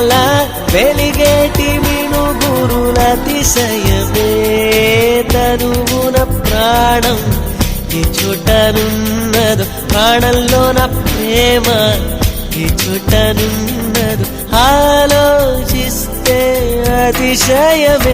అలా వెలిగేటి మినుగురులతిశయమే తనువున ప్రాణం ఈ చోటనున్నదు ప్రాణంలో నా ప్రేమ ఈ చోటనున్నదు ఆలోచిస్తే అతిశయమే